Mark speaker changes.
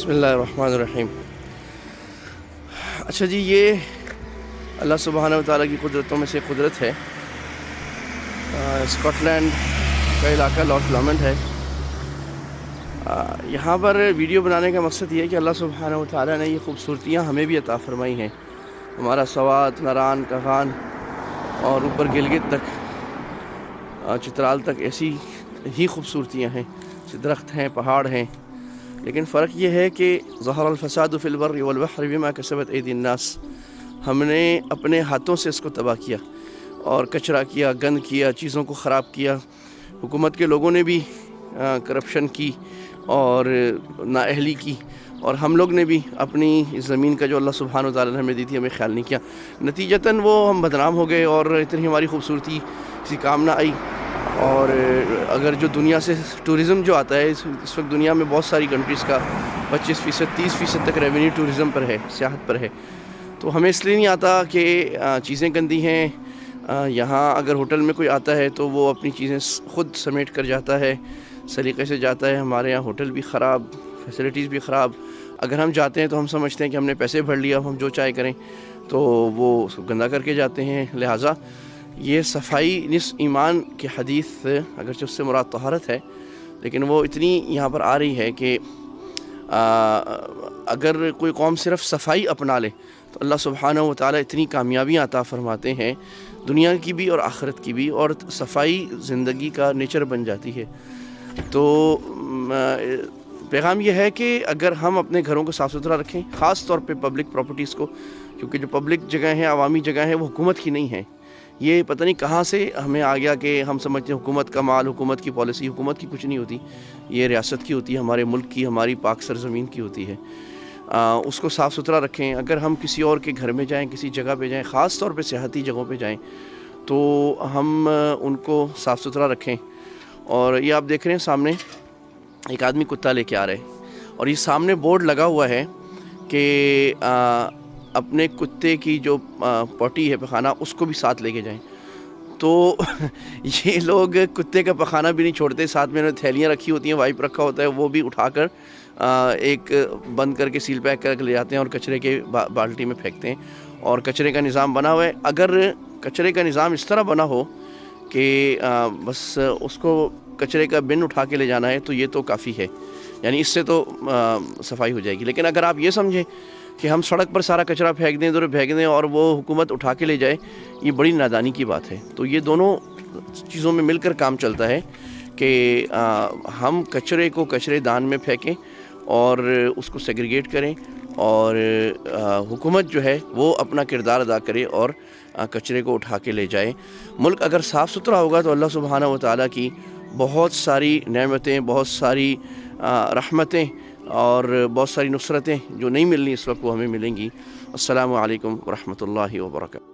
Speaker 1: بسم اللہ الرحمن الرحیم۔ اچھا جی، یہ اللہ سبحانہ و تعالیٰ کی قدرتوں میں سے قدرت ہے۔ اسکاٹ لینڈ کا علاقہ لارڈ لامنٹ ہے۔ یہاں پر ویڈیو بنانے کا مقصد یہ ہے کہ اللہ سبحانہ و تعالیٰ نے یہ خوبصورتیاں ہمیں بھی عطا فرمائی ہیں۔ ہمارا سوات، ناران، کغان اور اوپر گلگت تک، چترال تک ایسی ہی خوبصورتیاں ہیں، درخت ہیں، پہاڑ ہیں، لیکن فرق یہ ہے کہ ظہر الفساد فی البر والبحر بما کسبت ایدی الناس، ہم نے اپنے ہاتھوں سے اس کو تباہ کیا اور کچرا کیا، گند کیا، چیزوں کو خراب کیا۔ حکومت کے لوگوں نے بھی کرپشن کی اور نااہلی کی، اور ہم لوگ نے بھی اپنی اس زمین کا جو اللہ سبحانہ وتعالیٰ نے ہمیں دی تھی ہمیں خیال نہیں کیا۔ نتیجتاً وہ ہم بدنام ہو گئے اور اتنی ہماری خوبصورتی کسی کام نہ آئی۔ اور اگر جو دنیا سے ٹورزم جو آتا ہے، اس وقت دنیا میں بہت ساری کنٹریز کا 25%، 30% تک ریونیو ٹورزم پر ہے، سیاحت پر ہے۔ تو ہمیں اس لیے نہیں آتا کہ چیزیں گندی ہیں۔ یہاں اگر ہوٹل میں کوئی آتا ہے تو وہ اپنی چیزیں خود سمیٹ کر جاتا ہے، سلیقے سے جاتا ہے۔ ہمارے یہاں ہوٹل بھی خراب، فیسلٹیز بھی خراب۔ اگر ہم جاتے ہیں تو ہم سمجھتے ہیں کہ ہم نے پیسے بھر لیا، ہم جو چاہے کریں، تو وہ گندہ کر کے جاتے ہیں۔ لہٰذا یہ صفائی نصف ایمان کی حدیث، اگرچہ اس سے مراد طہارت ہے، لیکن وہ اتنی یہاں پر آ رہی ہے کہ اگر کوئی قوم صرف صفائی اپنا لے تو اللہ سبحانہ و تعالیٰ اتنی کامیابیاں عطا فرماتے ہیں، دنیا کی بھی اور آخرت کی بھی، اور صفائی زندگی کا نیچر بن جاتی ہے۔ تو پیغام یہ ہے کہ اگر ہم اپنے گھروں کو صاف ستھرا رکھیں، خاص طور پہ پبلک پراپرٹیز کو، کیونکہ جو پبلک جگہ ہیں، عوامی جگہ ہیں، وہ حکومت کی نہیں ہیں۔ یہ پتہ نہیں کہاں سے ہمیں آ گیا کہ ہم سمجھتے ہیں حکومت کا مال، حکومت کی پالیسی، حکومت کی کچھ نہیں ہوتی، یہ ریاست کی ہوتی ہے، ہمارے ملک کی، ہماری پاک سرزمین کی ہوتی ہے۔ اس کو صاف ستھرا رکھیں۔ اگر ہم کسی اور کے گھر میں جائیں، کسی جگہ پہ جائیں، خاص طور پہ سیاحتی جگہوں پہ جائیں، تو ہم ان کو صاف ستھرا رکھیں۔ اور یہ آپ دیکھ رہے ہیں سامنے ایک آدمی کتا لے کے آ رہے ہیں، اور یہ سامنے بورڈ لگا ہوا ہے کہ اپنے کتے کی جو پوٹی ہے، پخانہ، اس کو بھی ساتھ لے کے جائیں۔ تو یہ لوگ کتے کا پخانہ بھی نہیں چھوڑتے، ساتھ میں انہوں نے تھیلیاں رکھی ہوتی ہیں، وائپ رکھا ہوتا ہے، وہ بھی اٹھا کر ایک بند کر کے سیل پیک کر کے لے جاتے ہیں اور کچرے کے بالٹی میں پھینکتے ہیں۔ اور کچرے کا نظام بنا ہوا ہے۔ اگر کچرے کا نظام اس طرح بنا ہو کہ بس اس کو کچرے کا بن اٹھا کے لے جانا ہے، تو یہ تو کافی ہے، یعنی اس سے تو صفائی ہو جائے گی۔ لیکن اگر آپ یہ سمجھیں کہ ہم سڑک پر سارا کچرا پھینک دیں، ادھر پھینک دیں اور وہ حکومت اٹھا کے لے جائے، یہ بڑی نادانی کی بات ہے۔ تو یہ دونوں چیزوں میں مل کر کام چلتا ہے کہ ہم کچرے کو کچرے دان میں پھینکیں اور اس کو سیگریگیٹ کریں، اور حکومت جو ہے وہ اپنا کردار ادا کرے اور کچرے کو اٹھا کے لے جائے۔ ملک اگر صاف ستھرا ہوگا تو اللہ سبحانہ و تعالیٰ کی بہت ساری نعمتیں، بہت ساری رحمتیں اور بہت ساری نصرتیں جو نہیں ملنی اس وقت، وہ ہمیں ملیں گی۔ السلام علیکم ورحمۃ اللہ وبرکاتہ۔